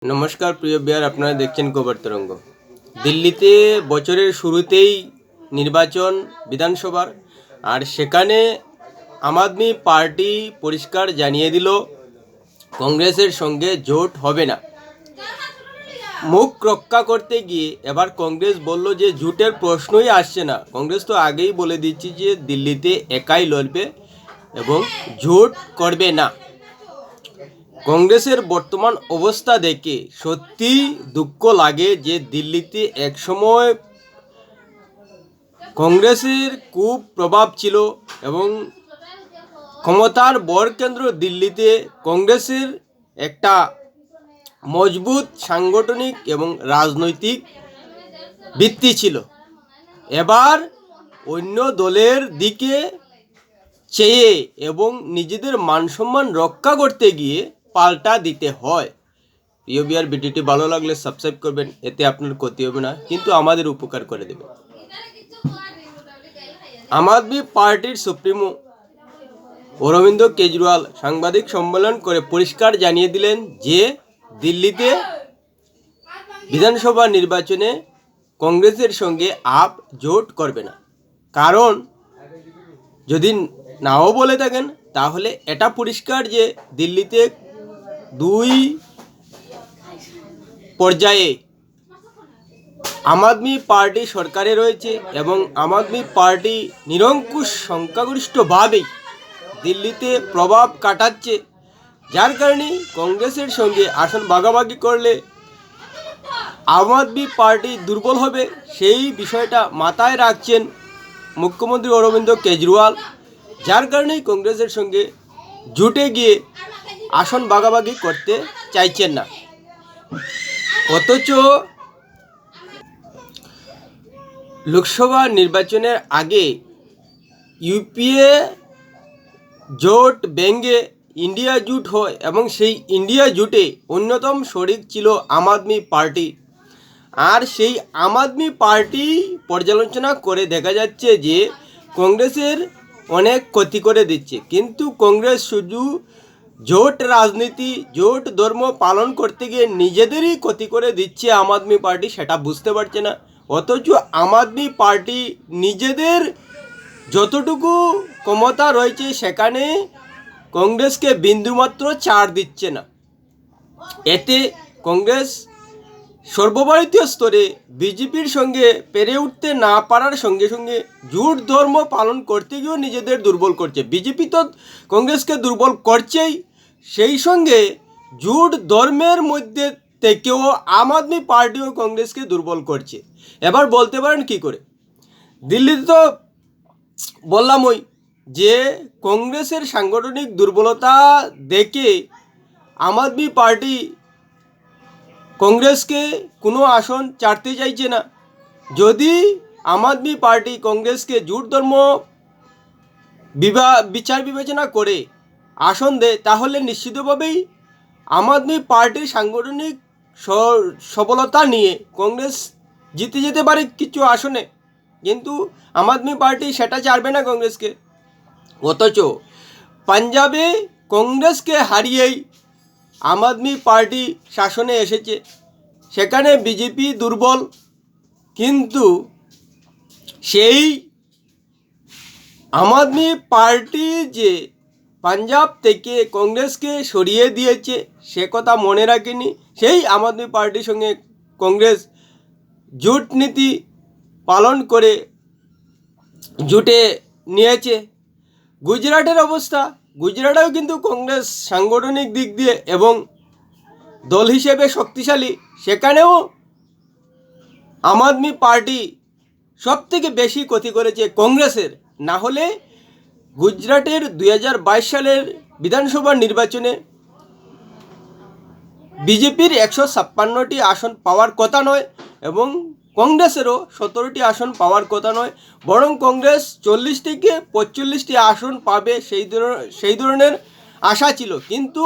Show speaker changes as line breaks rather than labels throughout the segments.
নমস্কার প্রিয় বিয়ার, আপনারা দেখছেন খবর তরঙ্গ। দিল্লিতে বছরের শুরুতেই নির্বাচন বিধানসভার, আর সেখানে আম আদমি পার্টি পরিষ্কার জানিয়ে দিল কংগ্রেসের সঙ্গে জোট হবে না। মুখ রক্ষা করতে গিয়ে এবার কংগ্রেস বলল যে জোটের প্রশ্নই আসছে না। কংগ্রেস তো আগেই বলে দিচ্ছে যে দিল্লিতে একাই লড়বে এবং জোট করবে না। কংগ্রেসের বর্তমান অবস্থা দেখে সত্যি দুঃখ লাগে যে দিল্লিতে একসময় কংগ্রেসের খুব প্রভাব ছিল এবং ক্ষমতার বরকেন্দ্র দিল্লিতে কংগ্রেসের একটা মজবুত সাংগঠনিক এবং রাজনৈতিক ভিত্তি ছিল। এবার অন্য দলের দিকে চেয়ে এবং নিজেদের মানসম্মান রক্ষা করতে গিয়ে পাল্টা দিতে হয়। প্রিয় বিয়ার, ভিডিওটি ভালো লাগলে সাবস্ক্রাইব করবেন, এতে আপনার ক্ষতি হবে না কিন্তু আমাদের উপকার করে দেবে। আম আদমি পার্টির সুপ্রিমো অরবিন্দ কেজরিওয়াল সাংবাদিক সম্মেলন করে পরিষ্কার জানিয়ে দিলেন যে দিল্লিতে বিধানসভা নির্বাচনে কংগ্রেসের সঙ্গে আপ জোট করবে না। কারণ যদি নাও বলে থাকেন তাহলে এটা পরিষ্কার যে দিল্লিতে দুই পর্যায়ে আম আদমি পার্টি সরকারে রয়েছে এবং আম আদমি পার্টি নিরঙ্কুশ সংখ্যাগরিষ্ঠভাবেই দিল্লিতে প্রভাব কাটাচ্ছে, যার কারণে কংগ্রেসের সঙ্গে আসন ভাগাভাগি করলে আম আদমি পার্টি দুর্বল হবে। সেই বিষয়টা মাথায় রাখছেন মুখ্যমন্ত্রী অরবিন্দ কেজরিওয়াল, যার কারণেই কংগ্রেসের সঙ্গে জুটে গিয়ে আসন ভাগাভাগি করতে চাইছেন না। অথচ লোকসভা নির্বাচনের আগে ইউপিএ জোট ভেঙে ইন্ডিয়া জোট হয় এবং সেই ইন্ডিয়া জোটে অন্যতম শরিক ছিল আম আদমি পার্টি। আর সেই আম আদমি পার্টি পর্যালোচনা করে দেখা যাচ্ছে যে কংগ্রেসের অনেক ক্ষতি করে দিচ্ছে, কিন্তু কংগ্রেস শুধু জোট রাজনীতি জোট ধর্ম পালন করতে গিয়ে নিজেদেরই ক্ষতি করে দিচ্ছে আম আদমি পার্টি, সেটা বুঝতে পারছে না। অথচ আম আদমি পার্টি নিজেদের যতটুকু ক্ষমতা রয়েছে সেখানে কংগ্রেসকে বিন্দুমাত্র ছাড় দিচ্ছে না। এতে কংগ্রেস সর্বভারতীয় স্তরে বিজেপির সঙ্গে পেরে উঠতে না পারার সঙ্গে সঙ্গে জোট ধর্ম পালন করতে গিয়েও নিজেদের দুর্বল করছে। বিজেপি তো কংগ্রেসকে দুর্বল করছেই, সেই সঙ্গে জোট ধর্মের মধ্যে থেকেও আম আদমি পার্টিও কংগ্রেসকে দুর্বল করছে। এবার বলতে পারেন কি করে? দিল্লিতে তো বললামই যে কংগ্রেসের সাংগঠনিক দুর্বলতা দেখে আম আদমি পার্টি কংগ্রেসকে কোনো আসন ছাড়তে চাইছে না। যদি আম আদমি পার্টি কংগ্রেসকে জোট ধর্ম বিচার বিবেচনা করে আসন দেয় তাহলে নিশ্চিতভাবেই আম আদমি পার্টির সাংগঠনিক সবলতা নিয়ে কংগ্রেস জিতে যেতে পারে কিছু আসনে, কিন্তু আম আদমি পার্টি সেটা ছাড়বে না কংগ্রেসকে। অথচ পাঞ্জাবে কংগ্রেসকে হারিয়েই আম আদমি পার্টি শাসনে এসেছে, সেখানে বিজেপি দুর্বল, কিন্তু সেই আম আদমি পার্টি যে পাঞ্জাব থেকে কংগ্রেসকে সরিয়ে দিয়েছে সে কথা মনে রাখেনি। সেই আম আদমি পার্টির সঙ্গে কংগ্রেস জোট নীতি পালন করে জোটে নিয়েছে। গুজরাটের অবস্থা, গুজরাটেও কিন্তু কংগ্রেস সাংগঠনিক দিক দিয়ে এবং দল হিসেবে শক্তিশালী, সেখানেও আম আদমি পার্টি সব থেকে বেশি ক্ষতি করেছে কংগ্রেসের। না হলে গুজরাটের 2022 সালের বিধানসভা নির্বাচনে বিজেপির 156টি আসন পাওয়ার কথা নয় এবং কংগ্রেসেরও 17টি আসন পাওয়ার কথা নয়, বরং কংগ্রেস 40 থেকে 45টি আসন পাবে সেই ধরনের আশা ছিল। কিন্তু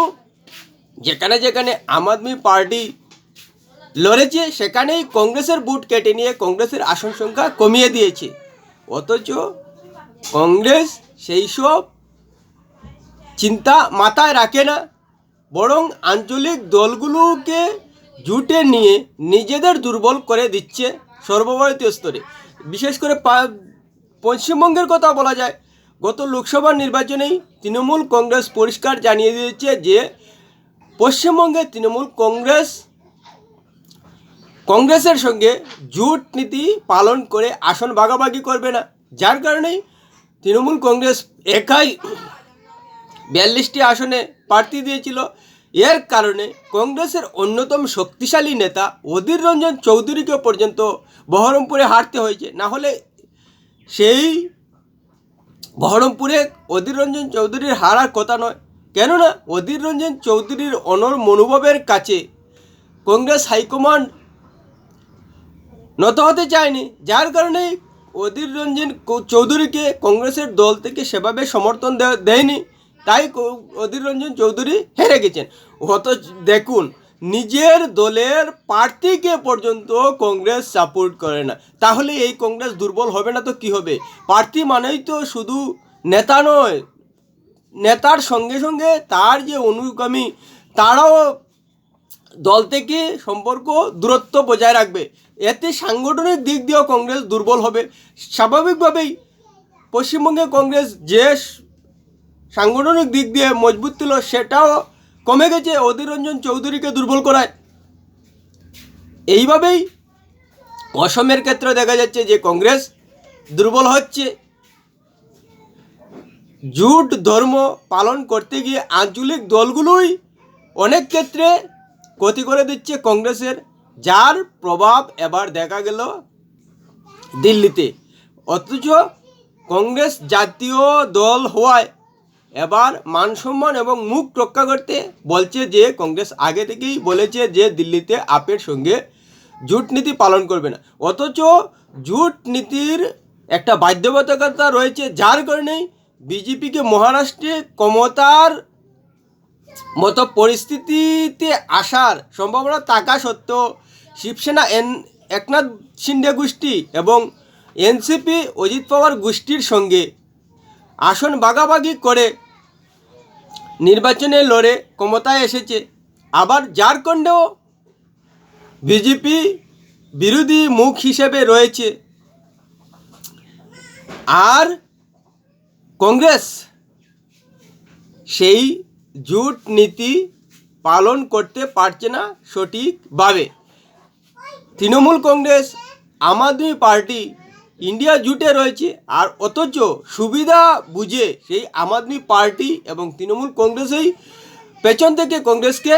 যেখানে যেখানে আম আদমি পার্টি লড়েছে সেখানেই কংগ্রেসের বুট কেটে নিয়ে কংগ্রেসের আসন সংখ্যা কমিয়ে দিয়েছে। অথচ কংগ্রেস সেই সব চিন্তা মাথায় রাখে না, বরং আঞ্চলিক দলগুলোকে জুটে নিয়ে নিজেদের দুর্বল করে দিচ্ছে সর্বভারতীয় স্তরে। বিশেষ করে পশ্চিমবঙ্গের কথা বলা যায়, গত লোকসভা নির্বাচনেই তৃণমূল কংগ্রেস পরিষ্কার জানিয়ে দিয়েছে যে পশ্চিমবঙ্গে তৃণমূল কংগ্রেসের সঙ্গে জোট নীতি পালন করে আসন ভাগাভাগি করবে না। যার কারণেই তৃণমূল কংগ্রেস একাই 42টি আসনে প্রার্থী দিয়েছিল। এর কারণে কংগ্রেসের অন্যতম শক্তিশালী নেতা অধীর রঞ্জন চৌধুরীকে পর্যন্ত বহরমপুরে হারতে হয়েছে। না হলে সেই বহরমপুরে অধীর রঞ্জন চৌধুরীর হারার কথা নয়, কেননা অধীর রঞ্জন চৌধুরীর অনর মনোভাবের কাছে কংগ্রেস হাইকমান্ড নত হতে চায়নি। যার কারণে অধীর রঞ্জন চৌধুরীকে কংগ্রেসের দল থেকে সেভাবে সমর্থন দেয়নি, তাই অধীর রঞ্জন চৌধুরী হেরে গেছেন। অথচ দেখুন, নিজের দলের প্রার্থীকে পর্যন্ত কংগ্রেস সাপোর্ট করে না, তাহলে এই কংগ্রেস দুর্বল হবে না তো কি হবে? প্রার্থী মানেই তো শুধু নেতা নয়, নেতার সঙ্গে সঙ্গে তার যে অনুগামী তারাও দল থেকে সম্পর্ক দূরত্ব বজায় রাখবে। এতে সাংগঠনিক দিক দিয়েও কংগ্রেস দুর্বল হবে। স্বাভাবিকভাবেই পশ্চিমবঙ্গে কংগ্রেস যে সাংগঠনিক দিক দিয়ে মজবুত ছিল সেটাও কমে গেছে অধীর রঞ্জন চৌধুরীকে দুর্বল করায়। এইভাবেই অসমের ক্ষেত্রে দেখা যাচ্ছে যে কংগ্রেস দুর্বল হচ্ছে। জোট ধর্ম পালন করতে গিয়ে আঞ্চলিক দলগুলোই অনেক ক্ষেত্রে ক্ষতি করে দিচ্ছে কংগ্রেসের, যার প্রভাব এবার দেখা গেল দিল্লিতে। অথচ কংগ্রেস জাতীয় দল হওয়ায় এবার মান সম্মান এবং মুখ রক্ষা করতে বলছে যে কংগ্রেস আগে থেকেই বলেছে যে দিল্লিতে আপের সঙ্গে জোট নীতি পালন করবে না। অথচ জোট নীতির একটা বাধ্যবাধকতা রয়েছে, যার কারণেই বিজেপিকে মহারাষ্ট্রে ক্ষমতার মতো পরিস্থিতিতে আসার সম্ভাবনা থাকা সত্ত্বেও শিবসেনা একনাথ শিন্ডে গোষ্ঠী এবং এনসিপি অজিত পাওয়ার গোষ্ঠীর সঙ্গে আসন ভাগাভাগি করে নির্বাচনে লড়ে ক্ষমতায় এসেছে। আবার ঝাড়খণ্ডেও বিজেপি বিরোধী মুখ হিসেবে রয়েছে। আর কংগ্রেস সেই জোট নীতি পালন করতে পারছে না সঠিকভাবে। তৃণমূল কংগ্রেস, আম আদমি পার্টি ইন্ডিয়া জোটে রয়েছে, আর অথচ সুবিধা বুঝে সেই আম আদমি পার্টি এবং তৃণমূল কংগ্রেসই পেছন থেকে কংগ্রেসকে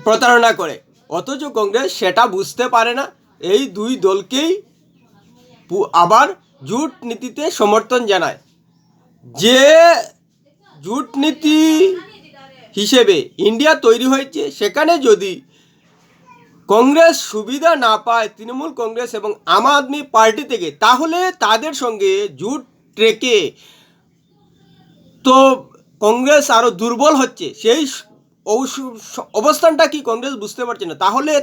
প্রতারণা করে। অথচ কংগ্রেস সেটা বুঝতে পারে না, এই দুই দলকেই আবার জোট নীতিতে সমর্থন জানায়। যে জোট নীতি হিসেবে ইন্ডিয়া তৈরি হয়েছে, সেখানে যদি কংগ্রেস সুবিধা না পায় তৃণমূল কংগ্রেস এবং আম আদমি পার্টি থেকে, তাহলে তাদের সঙ্গে জোট রেখে তো কংগ্রেস আরও দুর্বল হচ্ছে। সেই অবস্থানটা কি কংগ্রেস বুঝতে পারছে না। তাহলে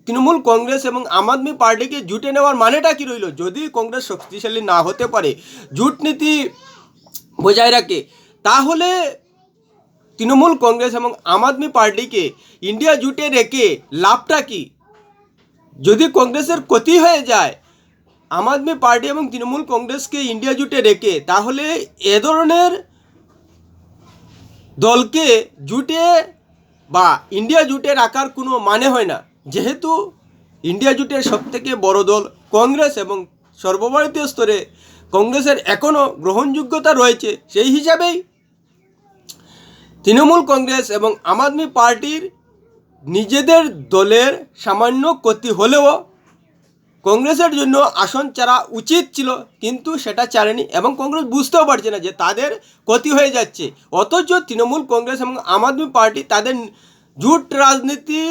তৃণমূল কংগ্রেস এবং আম আদমি পার্টিকে জোটে নেওয়ার মানেটা কি রইল? যদি কংগ্রেস শক্তিশালী না হতে পারে, জোট নীতি বজায় রাখে, তাহলে তৃণমূল কংগ্রেস এবং আম আদমি পার্টিকে ইন্ডিয়া জোটে রেখে লাভটা কি? যদি কংগ্রেসের ক্ষতি হয়ে যায় আম আদমি পার্টি এবং তৃণমূল কংগ্রেসকে ইন্ডিয়া জোটে রেখে, তাহলে এ ধরনের দলকে জোটে বা ইন্ডিয়া জোটে রাখার কোনো মানে হয় না। যেহেতু ইন্ডিয়া জোটের সবথেকে বড় দল কংগ্রেস এবং সর্বভারতীয় স্তরে কংগ্রেসের এখনও গ্রহণযোগ্যতা রয়েছে, সেই হিসাবেই তৃণমূল কংগ্রেস এবং আম আদমি পার্টির নিজেদের দলের সামান্য ক্ষতি হলেও কংগ্রেসের জন্য আসন ছাড়া উচিত ছিল, কিন্তু সেটা ছাড়েনি এবং কংগ্রেস বুঝতেও পারছে না যে তাদের ক্ষতি হয়ে যাচ্ছে। অথচ তৃণমূল কংগ্রেস এবং আম আদমি পার্টি তাদের জোট রাজনীতি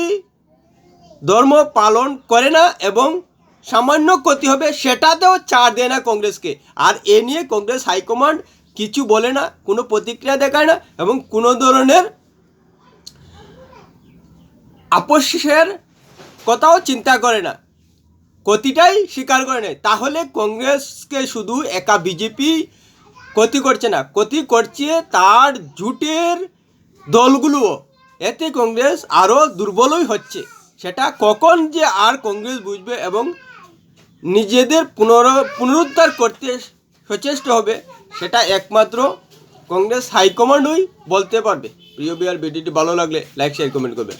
ধর্ম পালন করে না এবং সামান্য ক্ষতি হবে সেটাতেও ছাড় দেয় না কংগ্রেসকে। আর এ নিয়ে কংগ্রেস হাইকমান্ড কিছু বলে না, কোনো প্রতিক্রিয়া দেখায় না এবং কোনো ধরনের আপোষের কথাও চিন্তা করে না, ক্ষতিটাই স্বীকার করে নেয়। তাহলে কংগ্রেসকে শুধু একা বিজেপি ক্ষতি করছে না, ক্ষতি করছে তার জোটের দলগুলোও। এতে কংগ্রেস আরও দুর্বলই হচ্ছে। সেটা কখন যে আর কংগ্রেস বুঝবে এবং নিজেদের পুনরুদ্ধার করতে সচেষ্ট হবে, সেটা একমাত্র কংগ্রেস হাইকমান্ডই বলতে পারবে। প্রিয় বিহার, ভিডিওটি ভালো লাগলে লাইক শেয়ার কমেন্ট করবে।